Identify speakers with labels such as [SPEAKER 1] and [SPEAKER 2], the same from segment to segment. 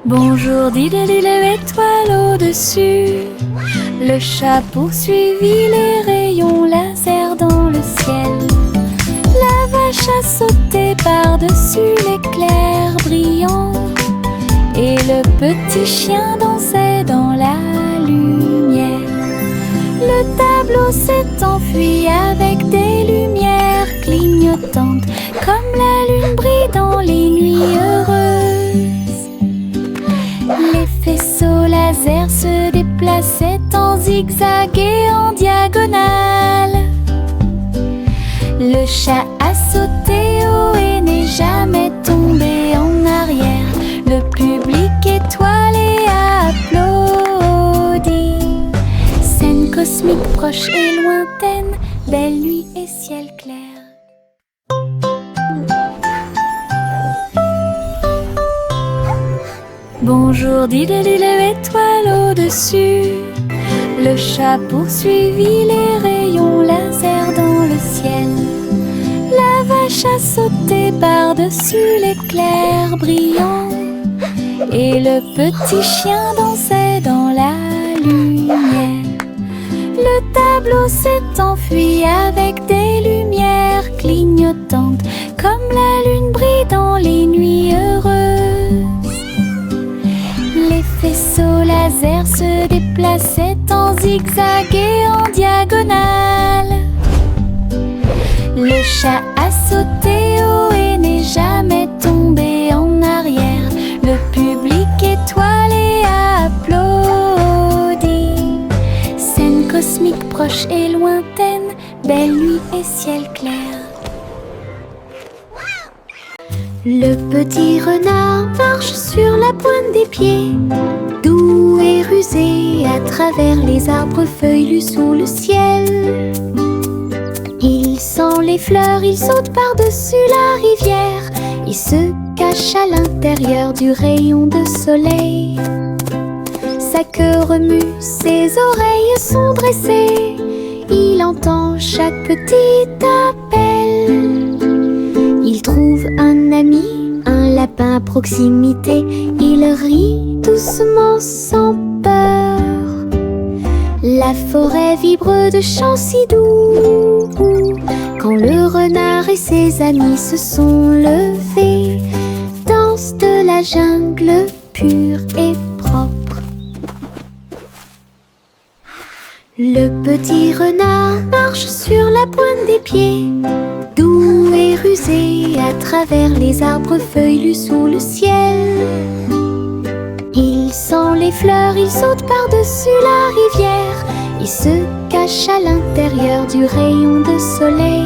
[SPEAKER 1] Bonjour, dis-le, étoile au-dessus. Le chat poursuivit les rayons laser dans le ciel. La vache a sauté par-dessus l'éclair brillant. Et le petit chien dansait dans la lumière. Le tableau s'est enfui avec des lumières clignotantes, comme la lune brille dans les nuits heureuses. Les faisceaux laser se déplaçaient en zigzag et en diagonale. Le chat a sauté haut et n'est jamais tombé en arrière. Le public étoilé a applaudi. Scène cosmique proche et lointaine, belle nuit et ciel clair. Bonjour, dis-le, étoile au-dessus. Le chat poursuivit les rayons laser dans le ciel. La vache a sauté par-dessus l'éclair brillant. Et le petit chien dansait dans la lumière. Le tableau s'est enfui avec des lumières clignotantes, comme la lune brille dans les nuits heureuses. Les faisceaux laser se déplaçaient en zigzag et en diagonale. Le chat a sauté haut et n'est jamais tombé en arrière. Le public étoilé a applaudi. Scène cosmique proche et lointaine, belle nuit et ciel clair. Le petit renard marche sur la pointe des pieds, doux et rusé à travers les arbres feuillus sous le ciel. Il sent les fleurs, il saute par-dessus la rivière. Il se cache à l'intérieur du rayon de soleil. Sa queue remue, ses oreilles sont dressées. Il entend chaque petit appel. Il trouve un ami, un lapin à proximité. Il rit doucement sans peur. La forêt vibre de chants si doux. Quand le renard et ses amis se sont levés, danse de la jungle pure et propre. Le petit renard marche sur la pointe des pieds, doux et rusé à travers les arbres feuillus sous le ciel. Il sent les fleurs, il saute par-dessus la rivière. Il se cache à l'intérieur du rayon de soleil.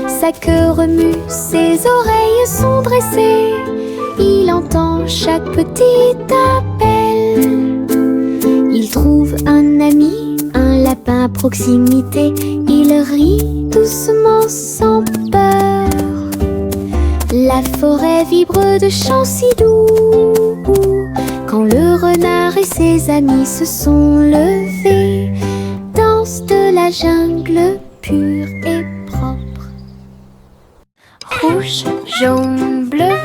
[SPEAKER 1] Sa queue remue, ses oreilles sont dressées. Il entend chaque petit appel. Il trouve un ami, un lapin à proximité. Il rit doucement sans peur. La forêt vibre de chants si doux. Quand le renard et ses amis se sont levés, danse de la jungle pure et propre. Rouge, jaune, bleu,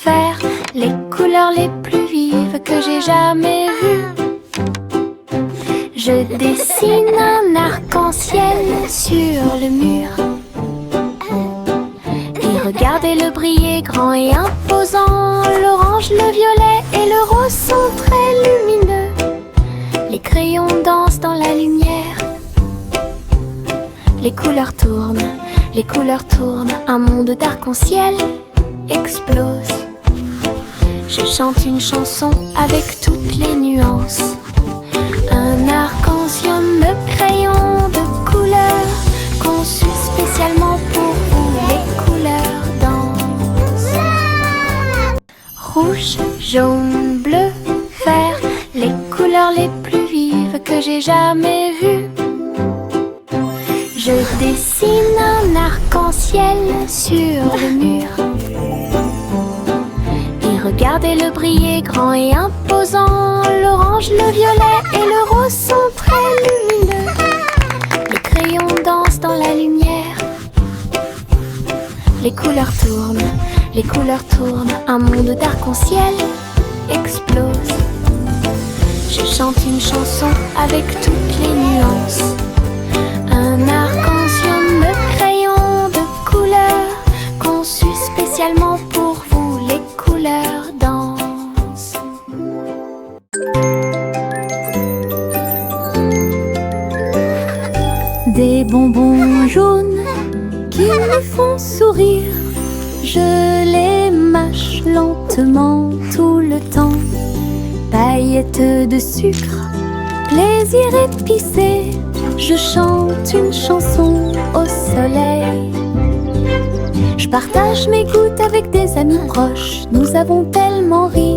[SPEAKER 1] vert, les couleurs les plus vives que j'ai jamais vues. Je dessine un arc-en-ciel sur le mur. Et regardez-le briller grand et imposant. L'orange, le violet et le rose sont très lumineux. Les crayons dansent dans la lumière. Les couleurs tournent, un monde d'arc-en-ciel explose. Je chante une chanson avec toutes les nuances. Un arc-en-ciel de crayons de couleur, conçu spécialement pour vous. Les couleurs dansent. Rouge, jaune, bleu, vert, les couleurs les plus vives que j'ai jamais vues. Je dessine un arc-en-ciel sur le mur. Et regardez-le briller grand et imposant. L'orange, le violet et le rose sont très lumineux. Les crayons dansent dans la lumière. Les couleurs tournent, un monde d'arc-en-ciel explose. Je chante une chanson avec toutes les nuances. Un arc-en-ciel de crayons de couleur, conçu spécialement pour vous, les couleurs dansent. Des bonbons jaunes qui me font sourire, je les mâche lentement tout le temps. Paillettes de sucre, plaisir épicé, je chante une chanson au soleil. Je partage mes gouttes avec des amis proches, nous avons tellement ri.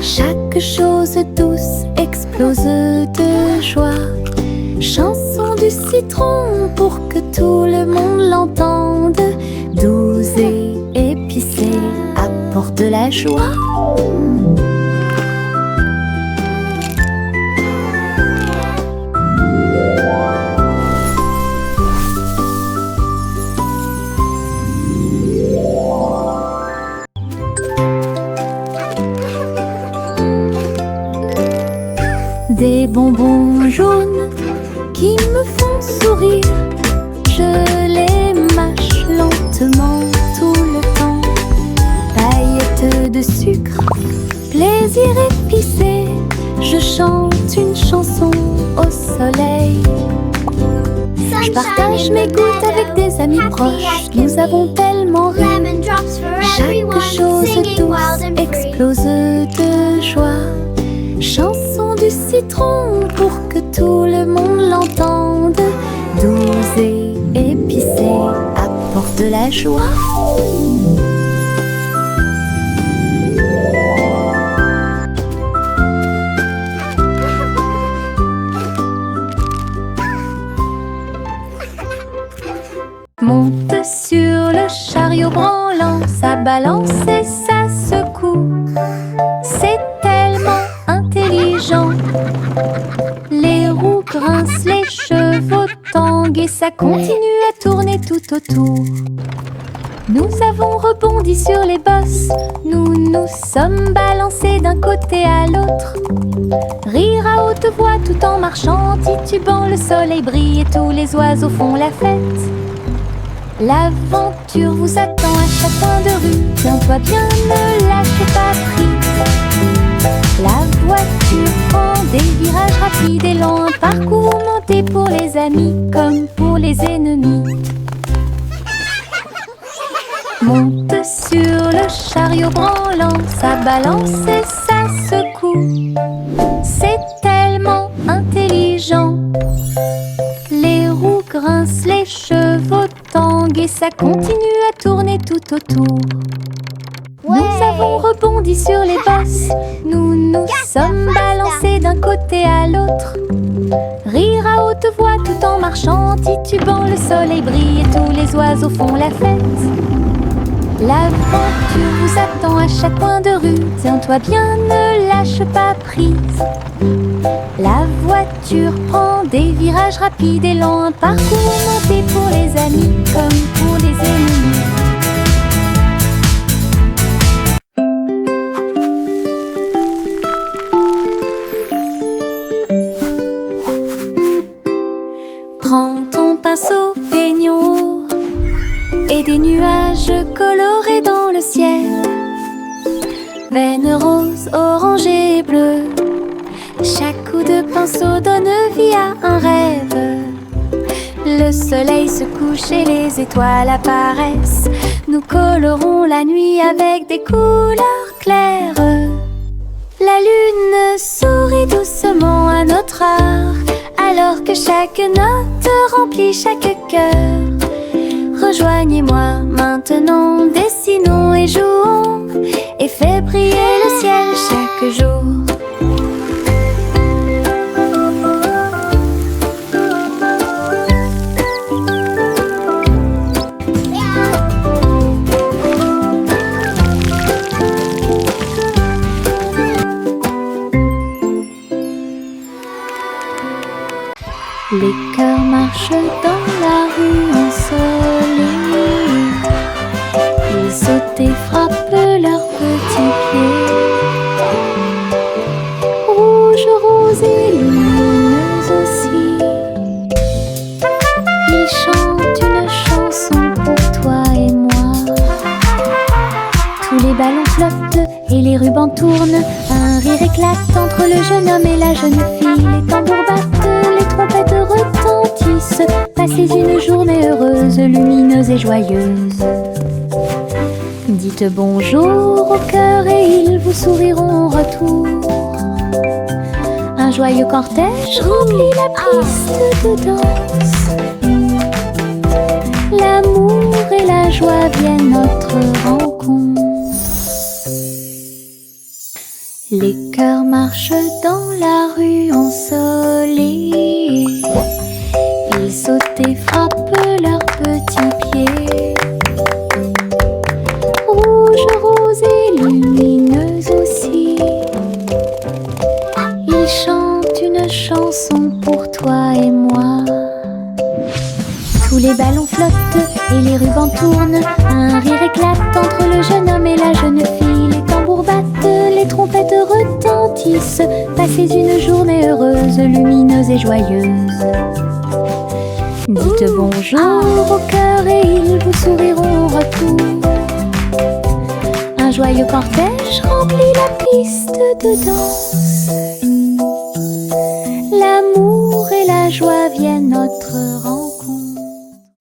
[SPEAKER 1] Chaque chose douce explose de joie. Chanson du citron pour que tout le monde l'entende. Douce et épicée, apporte de la joie. Des bonbons jaunes qui me font sourire, je les mâche lentement tout le temps. Paillettes de sucre, plaisir épicé, je chante une chanson au soleil. Je partage mes gouttes avec des amis proches, nous avons tellement ri. Chaque chose douce explose de joie. Chanson du citron pour que tout le monde l'entende. Douce et épicée, apporte de la joie. Monte sur le chariot branlant, ça balance et ça secoue. C'est tellement intelligent. Les roues grincent, les chevaux tanguent et ça continue à tourner tout autour. Nous avons rebondi sur les bosses, nous nous sommes balancés d'un côté à l'autre. Rire à haute voix tout en marchant, titubant, le soleil brille et tous les oiseaux font la fête. L'aventure vous attend à chaque coin de rue, tiens-toi bien, ne lâche pas prise. La voiture prend des virages rapides et lents, un parcours monté pour les amis comme pour les ennemis. Monte sur le chariot branlant, ça balance et ça secoue. C'est tellement intelligent. Les roues grincent, les chevaux tanguent et ça continue à tourner tout autour. Ouais. Nous avons rebondi sur les bosses, nous nous sommes balancés d'un côté à l'autre. Rire à haute voix tout en marchant, titubant, le soleil brille et tous les oiseaux font la fête. L'aventure vous attend à chaque coin de rue, tiens-toi bien, ne lâche pas prise. La voiture prend des virages rapides et lents, un parcours monté pour les amis comme pour les ennemis. Prends ton pinceau, peignons et des nuages colorés dans le ciel. Veines roses, orangées et bleues, chaque coup de pinceau donne vie à un rêve. Le soleil se couche et les étoiles apparaissent. Nous colorons la nuit avec des couleurs claires. La lune sourit doucement à notre art, alors que chaque note remplit chaque cœur. Rejoignez-moi maintenant, dessinons et jouons, et fais briller le ciel chaque jour. Les cœurs marchent dans la rue ensoleillée. Ils sautent et frappent leurs petits pieds. tournent, un rire éclate entre le jeune homme et la jeune fille. Les tambours battent, les trompettes retentissent. Passez une journée heureuse, lumineuse et joyeuse. Dites bonjour au cœur et ils vous souriront en retour. Un joyeux cortège remplit la piste de danse. L'amour et la joie viennent notre rencontre. Les cœurs marchent dans la rue ensoleillée. Ils sautent et frappent leurs petits pieds. Rouge, rose et lumineuse aussi. Ils chantent une chanson pour toi et moi. Tous les ballons flottent et les rubans tournent. Un rire éclate entre le jeune homme et la jeune fille. Les tambours battent, les trompettes retentissent. Passez une journée heureuse, lumineuse et joyeuse. Dites bonjour au cœur et ils vous souriront en retour. Un joyeux cortège remplit la piste de danse. L'amour et la joie viennent notre rencontre.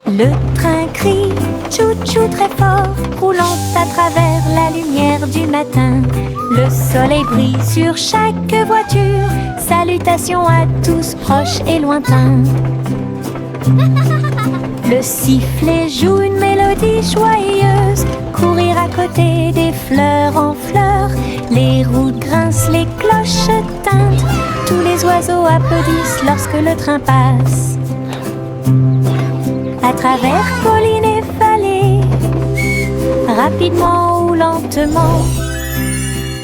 [SPEAKER 1] Le train crie tchou-tchou très fort, roulant à travers la lumière du matin. Le soleil brille sur chaque voiture. Salutations à tous proches et lointains. Le sifflet joue une mélodie joyeuse. Courir à côté des fleurs en fleurs. Les roues grincent, les cloches tintent. Tous les oiseaux applaudissent lorsque le train passe. À travers collines et vallées, rapidement ou lentement,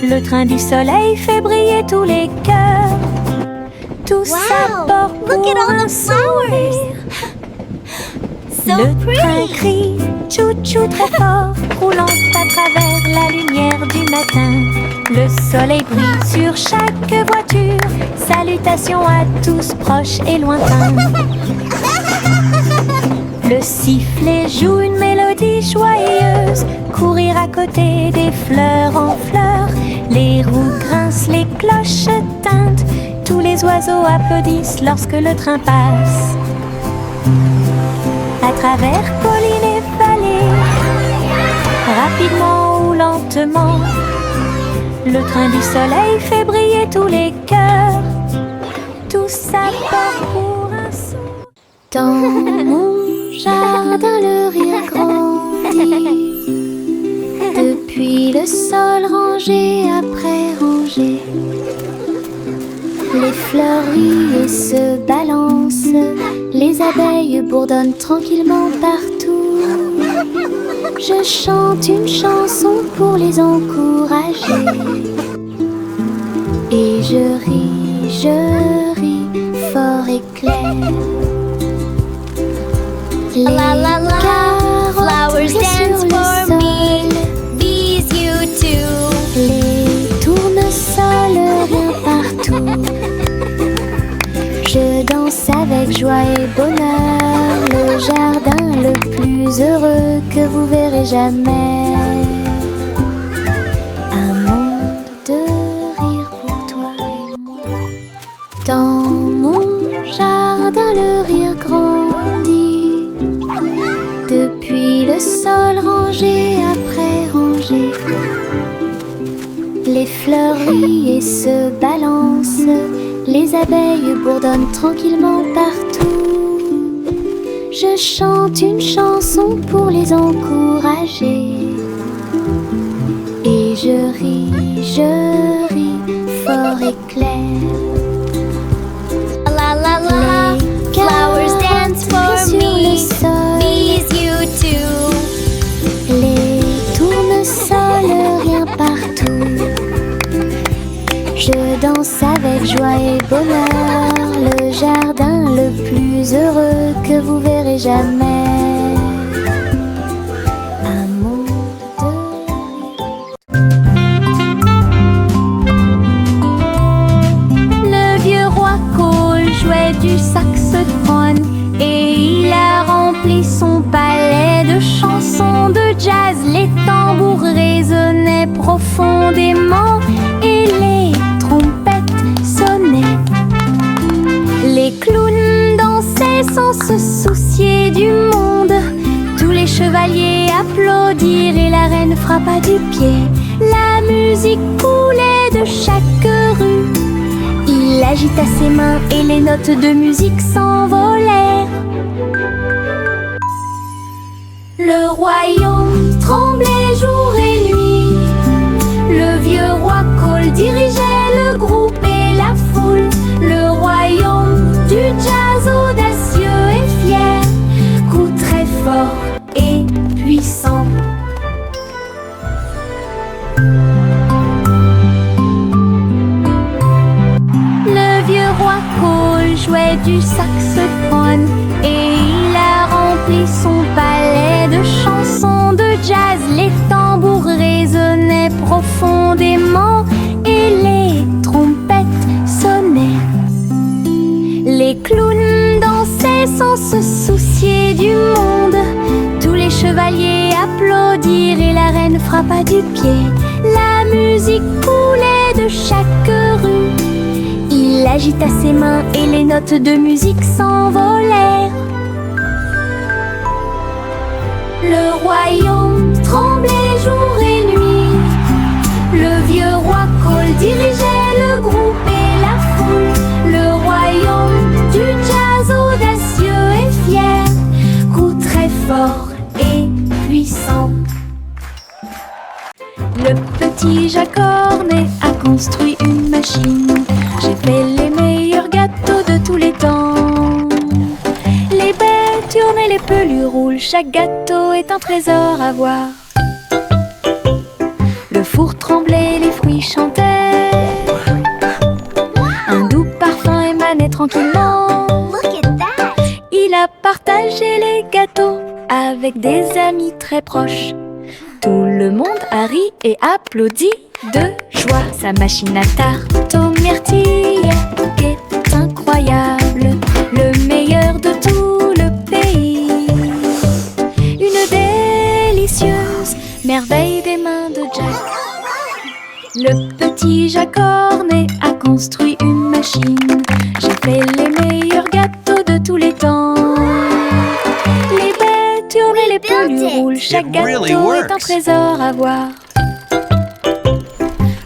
[SPEAKER 1] le train du soleil fait briller tous les cœurs. Tout ça porte pour un sourire. Le train crie tchou-tchou très fort, roulant à travers la lumière du matin. Le soleil brille sur chaque voiture. Salutations à tous proches et lointains. Le sifflet joue une mélodie joyeuse. Courir à côté des fleurs en fleurs. Les roues grincent, les cloches tintent. Tous les oiseaux applaudissent lorsque le train passe. À travers collines et vallées, rapidement ou lentement, le train du soleil fait briller tous les cœurs. Tout ça part pour un sourire. Dans mon jardin, le rire grandit. Depuis le sol rangé après rangé, les fleurs rient et se balancent. Les abeilles bourdonnent tranquillement partout. Je chante une chanson pour les encourager. Et je ris fort et clair. Les carottes
[SPEAKER 2] Flowers dance
[SPEAKER 1] sur le
[SPEAKER 2] for
[SPEAKER 1] sol,
[SPEAKER 2] me. Bees you too.
[SPEAKER 1] les tournesols rien partout. Je danse avec joie et bonheur, le jardin le plus heureux que vous verrez jamais. Un monde de rire pour toi et moi. Dans mon jardin, le rire grandit. Depuis le sol rangé après rangé, les fleurs rient et se balancent. Les abeilles bourdonnent tranquillement partout. Je chante une chanson pour les encourager. Et je ris fort et clair.
[SPEAKER 2] La la la. Flowers dance for
[SPEAKER 1] sur le
[SPEAKER 2] me.
[SPEAKER 1] sol,
[SPEAKER 2] Bees you too.
[SPEAKER 1] les tournesols rien partout. Je danse avec joie et bonheur, le jardin le plus heureux que vous verrez jamais. Un monde de rire. Le vieux roi Cole jouait du saxophone et il a rempli son palais de chansons de jazz. Les tambours résonnaient profondément. se soucier du monde. Tous les chevaliers applaudirent et la reine frappa du pied. La musique coulait de chaque rue. Il agita ses mains et les notes de musique s'envolèrent. Le royaume tremblait jour et nuit. Le vieux roi Cole dirigeait le groupe et la foule. Le royaume du jazz audacieux et fier, coup très fort et puissant. Le vieux roi Cole jouait du saxophone et il a rempli son palais de chansons de jazz. Les tambours résonnaient profondément et les trompettes sonnaient. Les clowns dansaient sans se soucier du monde. Tous les chevaliers applaudirent et la reine frappa du pied. La musique coulait de chaque rue. Il agita ses mains et les notes de musique s'envolèrent. Le royaume tremblait jour et nuit. Le vieux roi Cole dirigeait le groupe et la foule. Le royaume du jazz audacieux et fier, coup très fort et puissant. Le petit Jacques Cornet a construit une machine. J'ai fait les meilleurs gâteaux de tous les temps. Les baies tournent et les pelures roulent. Chaque gâteau est un trésor à voir. Le four tremblait, les fruits chantaient. Un doux parfum émanait tranquillement. Il a partagé les gâteaux avec des amis très proches. Tout le monde a ri et applaudi de joie. Sa machine à tarte aux myrtilles est incroyable, le meilleur de tout le pays. Une délicieuse merveille des mains de Jack. Le petit Jacques Cornet a construit une machine. J'ai fait les meilleurs gâteaux de tous les temps. Les baies tournent et les pelures roulent. Chaque gâteau est un trésor à voir.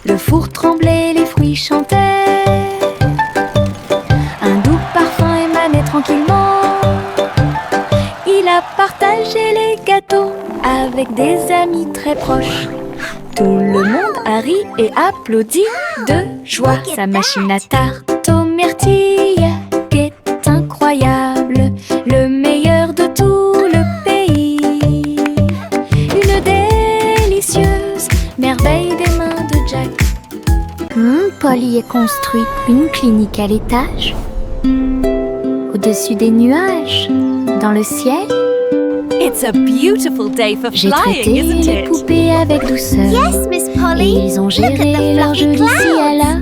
[SPEAKER 1] Le four tremblait, les fruits chantaient. Un doux parfum émanait tranquillement. Il a partagé les gâteaux avec des amis très proches. Tout le monde a ri et applaudi de joie. Sa machine à tarte aux myrtilles est incroyable, le meilleur de tout le pays. Une délicieuse merveille des mains de Jack. Polly a construit une clinique à l'étage, au-dessus des nuages, dans le ciel.
[SPEAKER 3] It's a beautiful day for
[SPEAKER 1] J'ai
[SPEAKER 3] flying,
[SPEAKER 1] traité
[SPEAKER 3] isn't
[SPEAKER 1] les
[SPEAKER 3] it?
[SPEAKER 1] poupées avec douceur.
[SPEAKER 2] Yes, Miss
[SPEAKER 1] Et
[SPEAKER 2] Polly.
[SPEAKER 1] ils ont
[SPEAKER 2] Look at
[SPEAKER 1] géré
[SPEAKER 2] the
[SPEAKER 1] leur jeu
[SPEAKER 2] fluffy
[SPEAKER 1] d'ici à là.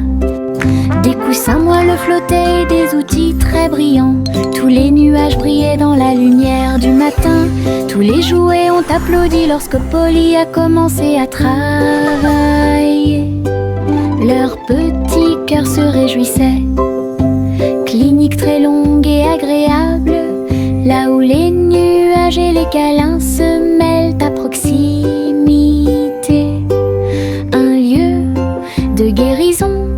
[SPEAKER 1] Des coussins moelleux flottaient et des outils très brillants. Tous les nuages brillaient dans la lumière du matin. Tous les jouets ont applaudi lorsque Polly a commencé à travailler. Leur petit cœur se réjouissait. Clinique très longue et agréable, là où les nuages et les câlins se mêlent à proximité. Un lieu de guérison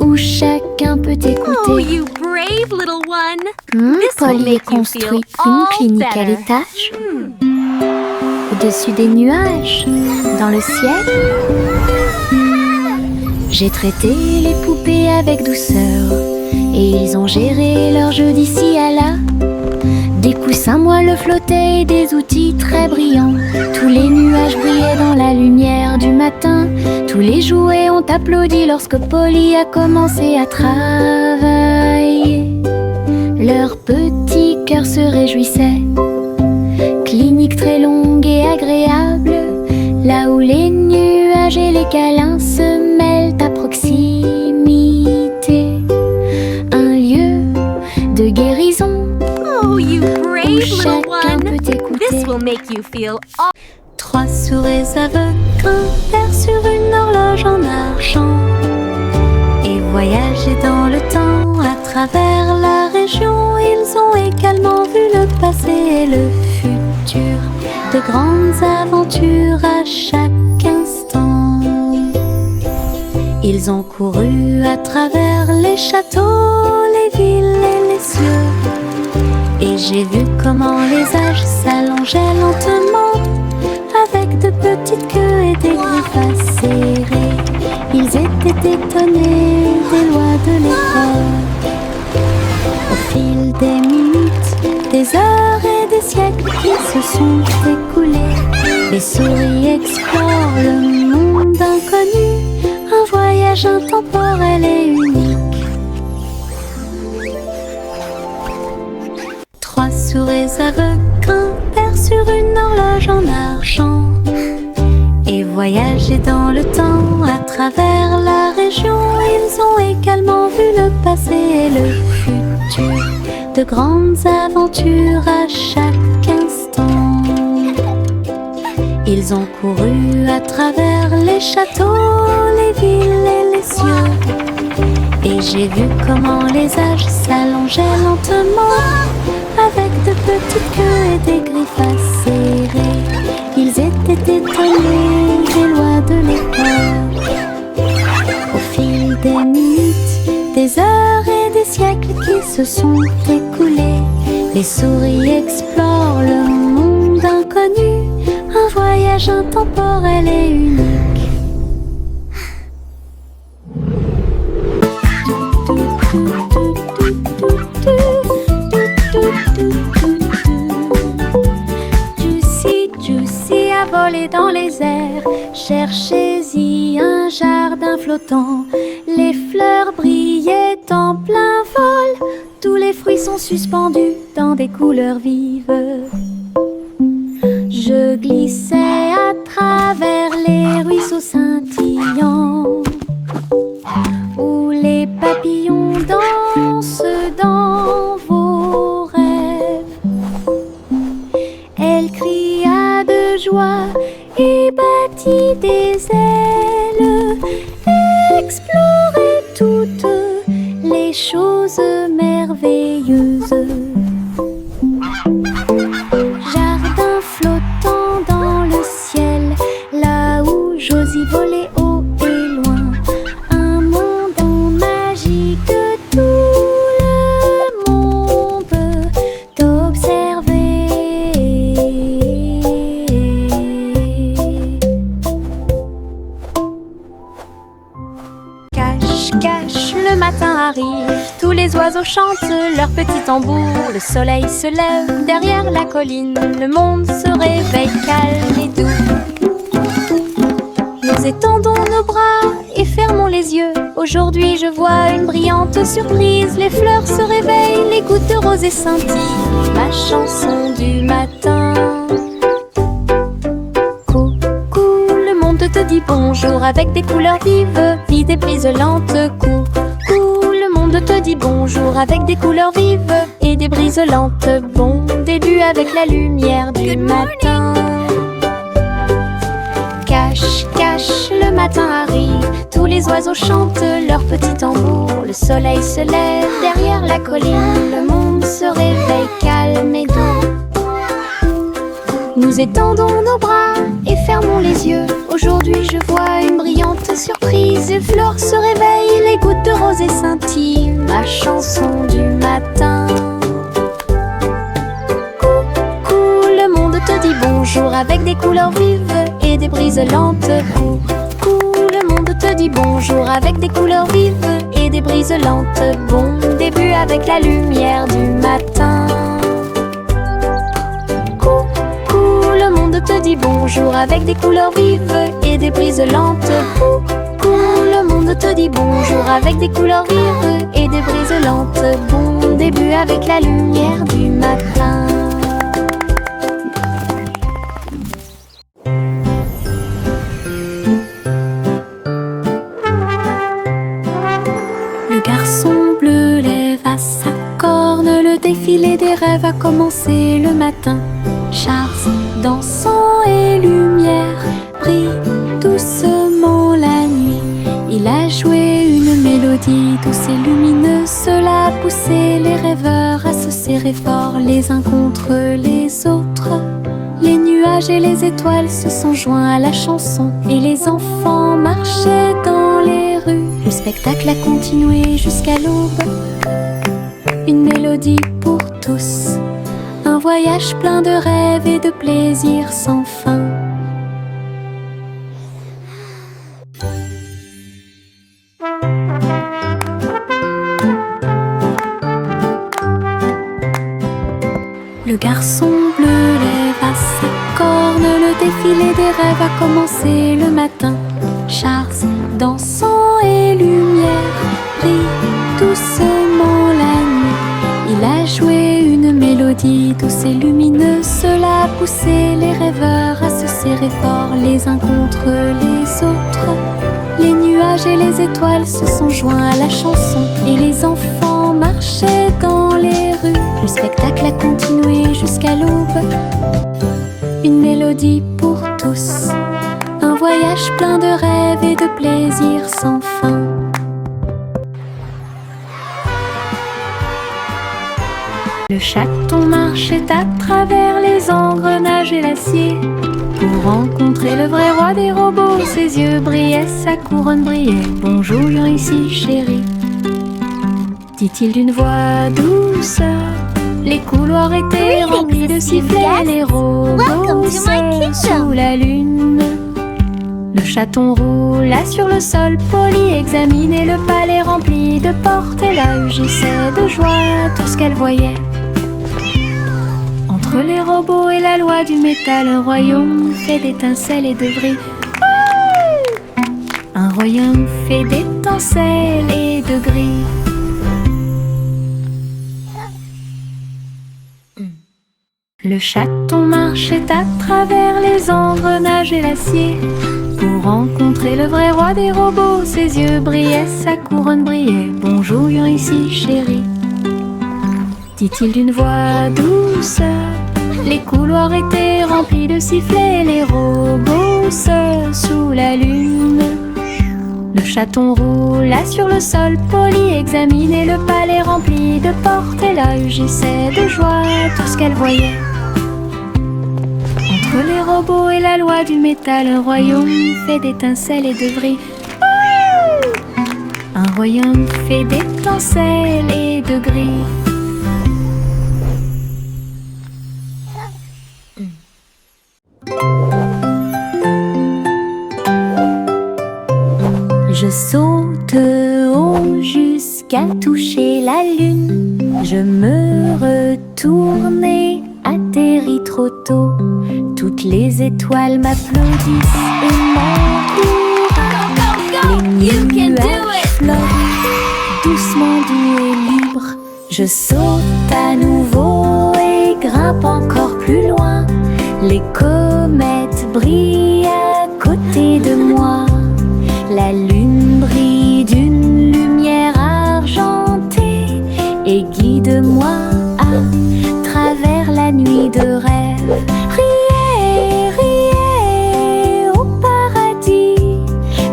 [SPEAKER 1] où chacun peut écouter.
[SPEAKER 3] Oh, you brave little one. This will
[SPEAKER 1] Polly a
[SPEAKER 3] make you
[SPEAKER 1] construit
[SPEAKER 3] feel
[SPEAKER 1] une
[SPEAKER 3] all
[SPEAKER 1] clinique à
[SPEAKER 3] better.
[SPEAKER 1] l'étage, au-dessus des nuages, dans le ciel. J'ai traité les poupées avec douceur et ils ont géré leur jeu d'ici à là. Des coussins moelleux flottaient et des outils très brillants. Tous les nuages brillaient dans la lumière du matin. Tous les jouets ont applaudi lorsque Polly a commencé à travailler. Leur petit cœur se réjouissait. Clinique très longue et agréable, là où les nuages et les câlins se mêlent à proximité. Un lieu de guérison
[SPEAKER 3] Oh, you brave
[SPEAKER 1] où
[SPEAKER 3] little
[SPEAKER 1] chacun
[SPEAKER 3] one.
[SPEAKER 1] peut écouter.
[SPEAKER 3] This will make you feel all...
[SPEAKER 1] 3 souris aveugles grimpèrent sur une horloge en argent. Et voyagé dans le temps à travers la région. Ils ont également vu le passé et le futur, de grandes aventures à chaque instant. Ils ont couru à travers les châteaux, les villes et les cieux. Et j'ai vu comment les âges s'allongeaient lentement, avec de petites queues et des griffes acérées. Ils étaient étonnés des lois de l'époque. Au fil des minutes, des heures et des siècles qui se sont écoulés, les souris explorent le monde inconnu, un voyage intemporel et unique. 3 souris aveugles grimpèrent sur une horloge en argent et voyageaient dans le temps à travers la région. Ils ont également vu le passé et le futur, de grandes aventures à chaque instant. Ils ont couru à travers les châteaux, les villes et les cieux. Et j'ai vu comment les âges s'allongeaient lentement, avec de petites queues et des griffes acérées. Ils étaient étonnés des lois de l'époque. Au fil des minutes, des heures et des siècles qui se sont écoulés, les souris explorent le monde inconnu, un voyage intemporel et unique. Juicy a volé dans les airs, cherchez-y un jardin flottant. Les fleurs brillaient en plein vol, tous les fruits sont suspendus dans des couleurs vives. Je glissais à travers les ruisseaux scintillants, où les papillons dansent dans vos rêves. Elle cria de joie et battit des ailes, explorait toutes les choses merveilleuses. Jardin flottant dans le ciel, là où j'ose y voler haut et loin. Un monde magique, tout le monde t'observer. Cache, cache, le matin arrive, tous les oiseaux chantent leur petit tambour. Le soleil se lève derrière la colline, le monde se réveille calme et doux. Nous étendons nos bras et fermons les yeux. Aujourd'hui je vois une brillante surprise. Les fleurs se réveillent, les gouttes de rosée scintillent. Ma chanson du matin. Coucou, le monde te dit bonjour avec des couleurs vives, vides et briselantes. Coucou, le monde te dit bonjour avec des couleurs vives et des briselantes. Bon début avec la lumière du matin. Cache, cache, le matin arrive, tous les oiseaux chantent leur petit tambour. Le soleil se lève derrière la colline, le monde se réveille calme et doux. Nous étendons nos bras et fermons les yeux. Aujourd'hui je vois une brillante surprise. Les fleurs se réveillent, les gouttes de rosée scintillent. Ma chanson du matin. Coucou, le monde te dit bonjour avec des couleurs vives et des briselantes. Coucou, le monde te dit bonjour avec des couleurs vives et des briselantes. Bon début avec la lumière du matin. Coucou, le monde te dit bonjour avec des couleurs vives et des briselantes. Coucou, le monde te dit bonjour avec des couleurs vives et des briselantes. Bon début avec la lumière du matin. Le garçon bleu lève à sa corne, le défilé des rêves a commencé le matin. Charles, dansant et lumière, brille doucement la nuit. Il a joué une mélodie mélodie douce et lumineuse, cela a poussé les rêveurs à se serrer fort les uns contre les autres. Les nuages et les étoiles se sont joints à la chanson et les enfants marchaient dans les rues. Le spectacle a continué jusqu'à l'aube. Une mélodie pour tous, un voyage plein de rêves et de plaisirs sans fin. Le garçon bleu lève à sa corne, le défilé des rêves a commencé le matin. Charles, dansant et lumière, brille doucement la nuit. Il a joué une mélodie douce et lumineuse, cela a poussé les rêveurs à se serrer fort les uns contre les autres. Les nuages et les étoiles se sont joints à la chanson et les enfants marchaient dans les rues. Le spectacle a continué jusqu'à l'aube. Une mélodie pour tous, un voyage plein de rêves et de plaisirs sans fin. Le chaton marchait à travers les engrenages et l'acier pour rencontrer le vrai roi des robots. Ses yeux brillaient, sa couronne brillait. Bonjour, viens ici, chérie, dit-il d'une voix douce. Les couloirs étaient remplis de sifflets, les robots sous la lune. Le chaton roula sur le sol poli, examinait le palais rempli de portes. Elle agissait de joie tout ce qu'elle voyait. Entre les robots et la loi du métal, un royaume fait d'étincelles et de griffes. Un royaume fait d'étincelles et de griffes. Le chaton marchait à travers les engrenages et l'acier pour rencontrer le vrai roi des robots. Ses yeux brillaient, sa couronne brillait. Bonjour, viens ici, chérie, dit-il d'une voix douce. Les couloirs étaient remplis de sifflets, les robots sous la lune. Le chaton roula sur le sol poli, examinait le palais rempli de portes. Elle agissait de joie tout ce qu'elle voyait. Entre les robots et la loi du métal, un royaume fait d'étincelles et de griffes. Un royaume fait d'étincelles et de griffes. Je saute haut jusqu'à toucher la lune. Je me retourne et atterris trop tôt. Toutes les étoiles m'applaudissent et m'encouragent. Les nuages flottent doucement, doux et libres. Je saute à nouveau et grimpe encore plus loin. Les comètes brillent à côté de moi. La lune brille d'une lumière argentée et guide-moi à travers la nuit de rêve. Riez, riez au paradis.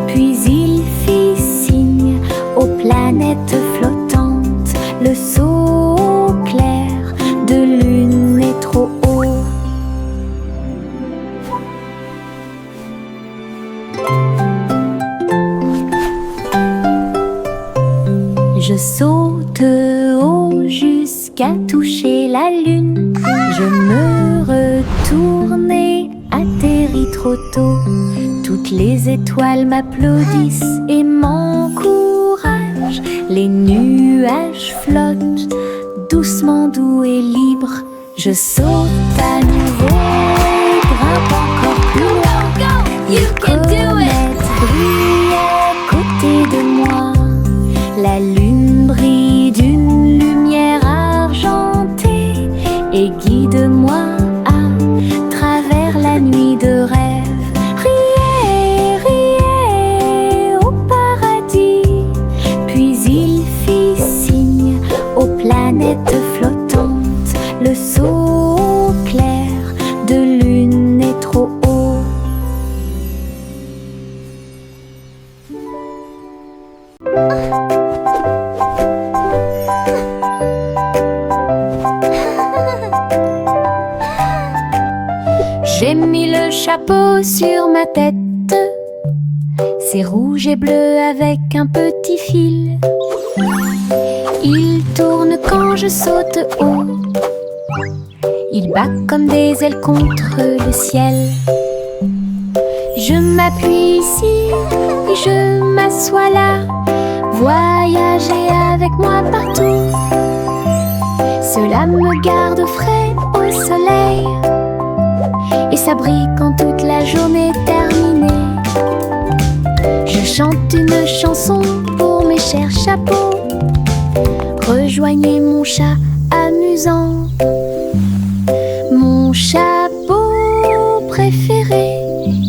[SPEAKER 1] Puis il fit signe aux planètes flottantes. Le saut clair de lune est trop haut. Je saute haut jusqu'à toucher la lune. Je me retourne et atterris trop tôt. Toutes les étoiles m'applaudissent et m'encouragent. Les nuages flottent doucement, doux et libres. Je saute à nouveau et grimpe encore plus loin. Les comètes brillent à côté de moi. La lune brille d'une lumière argentée et guide-moi à travers la nuit de rêve. Riez, riez au paradis. Puis il fit signe aux planètes flottantes. Le saut clair de lune est trop haut. mis le chapeau sur ma tête. C'est rouge et bleu avec un petit fil. Il tourne quand je saute haut. Il bat comme des ailes contre le ciel. Je m'appuie ici et je m'assois là. Voyager avec moi partout. Cela me garde frais au soleil et ça brille quand toute la journée est terminée. Je chante une chanson pour mes chers chapeaux. Rejoignez mon chat amusant. Mon chapeau préféré,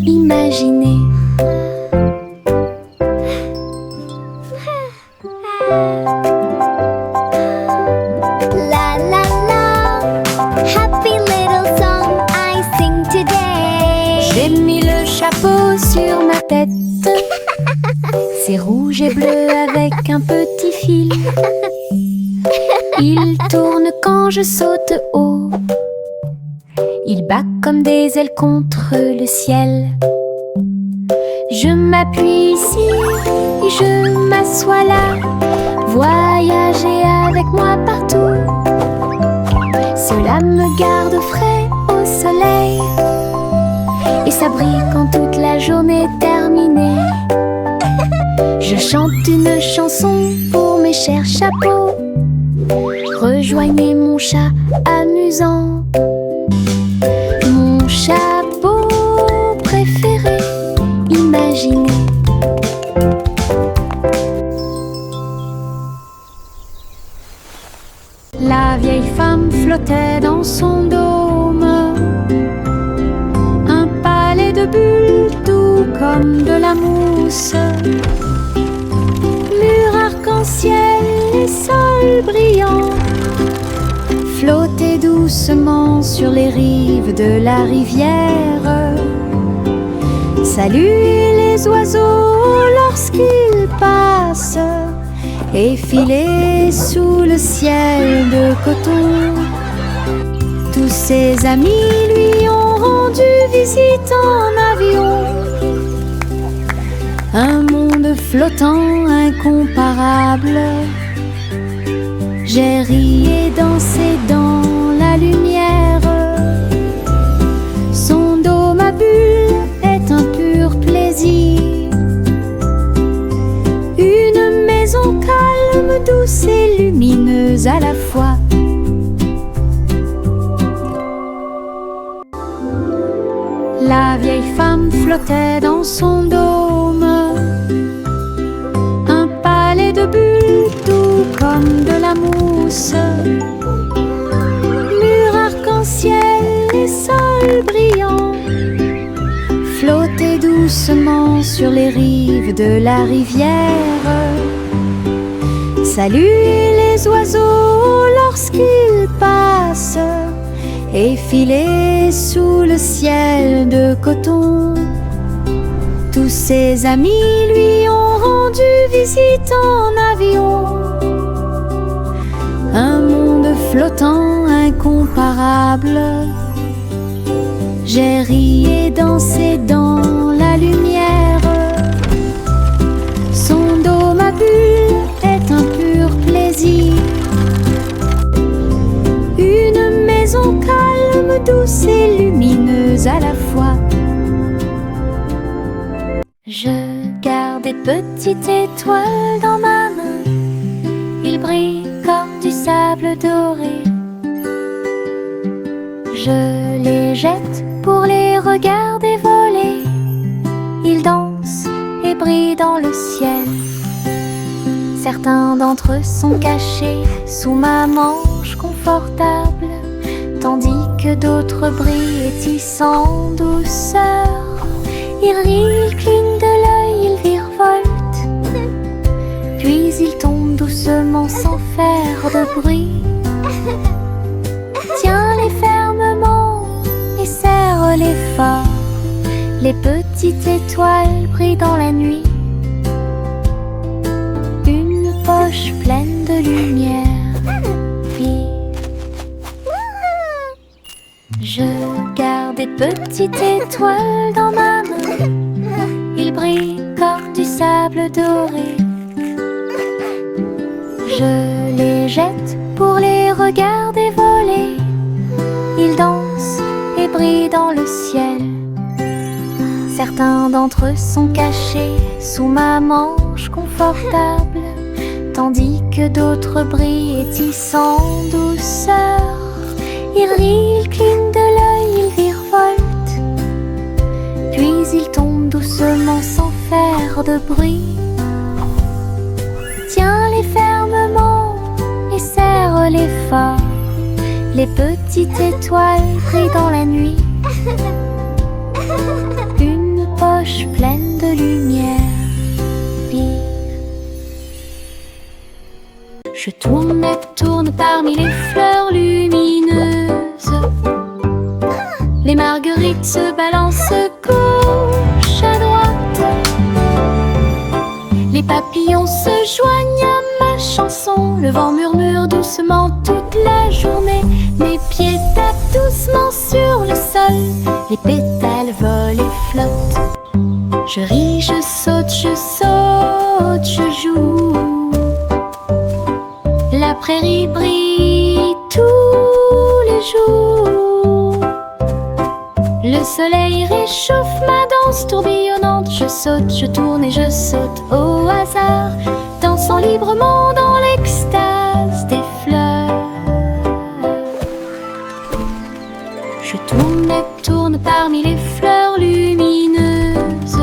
[SPEAKER 1] imaginez.
[SPEAKER 2] La la la, happy little song I sing today.
[SPEAKER 1] J'ai mis le chapeau sur ma tête. C'est rouge et bleu avec un petit fil. Il tourne quand je saute haut. Il bat comme des ailes contre le ciel. Je m'appuie ici et je m'assois là. Voyager avec moi partout. Cela me garde frais au soleil et ça brille quand toute la journée est terminée. Je chante une chanson pour mes chers chapeaux. Rejoignez mon chat amusant. Mon chapeau préféré, imaginez. La vieille femme flottait dans son dôme. Un palais de bulles doux comme de la mousse. Mur arc-en-ciel et sol brillant. Flotter doucement sur les rives de la rivière. Saluer les oiseaux lorsqu'ils passent et filer sous le ciel de coton. Tous ses amis lui ont rendu visite en avion. Un monde flottant incomparable. J'ai ri et dansé dans la lumière. Son dôme à bulles est un pur plaisir. Une maison calme, douce et lumineuse à la fois. La vieille femme flottait dans son dôme. Un palais de bulles doux comme de la mousse. Mur arc-en-ciel et sol brillant. Flotter doucement sur les rives de la rivière. Saluer les oiseaux lorsqu'ils passent et filer sous le ciel de coton. Tous ses amis lui ont rendu visite en avion. Un monde flottant incomparable. J'ai ri et dansé dans la lumière. Son dôme à bulles est un pur plaisir. Une maison calme, douce et lumineuse à la fois. Je garde des petites étoiles dans ma main. Ils brillent comme du sable doré. Je les jette pour les regarder voler. Ils dansent et brillent dans le ciel. Certains d'entre eux sont cachés sous ma manche confortable, tandis que d'autres brillent et tissent en douceur. Ils rient, ils clignent de l'œil, ils virevoltent, puis ils tombent doucement sans faire de bruit. Tiens-les fermement et serre-les fort. Les petites étoiles brillent dans la nuit. Une poche pleine de lumière. Puis je garde des petites étoiles dans ma main. Ils brillent comme du sable doré. Je les jette pour les regarder voler. Ils dansent et brillent dans le ciel. Certains d'entre eux sont cachés sous ma manche confortable, tandis que d'autres brillent et tissent en douceur. Ils rient, ils clignent de l'œil, ils virevoltent, puis ils tombent doucement sans faire de bruit. Tiens-les fermement et serre-les fort. Les petites étoiles brillent dans la nuit. Une poche pleine de lumière vive. Je tourne et tourne parmi les fleurs lumineuses. Les marguerites se balancent gauche à droite. Les papillons se joignent à ma chanson. Le vent murmure doucement toute la journée. Mes pieds tapent doucement sur le sol. Les pétales volent et flottent. Je ris, je saute, je joue. La prairie brille tous les jours. Le soleil réchauffe ma danse tourbillonnante. Je saute, je tourne et je saute au hasard, dansant librement dans l'extase des fleurs. Je tourne et tourne parmi les fleurs lumineuses.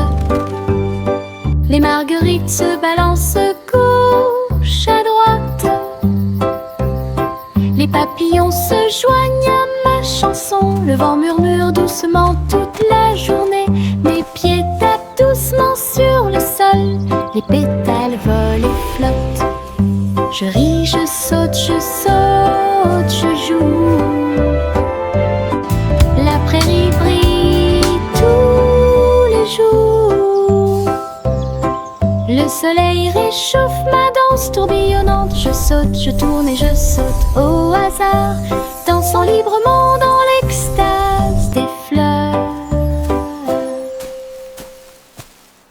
[SPEAKER 1] Les marguerites se balancent gauche à droite. Les papillons se joignent à ma chanson. Le vent murmure doucement toute la journée. Mes pieds tapent doucement sur le sol. Les pétales volent et flottent. Je ris, je saute, je joue. La prairie brille tous les jours. Le soleil réchauffe ma danse tourbillonnante. Je saute, je tourne et je saute au hasard, dansant librement dans l'extase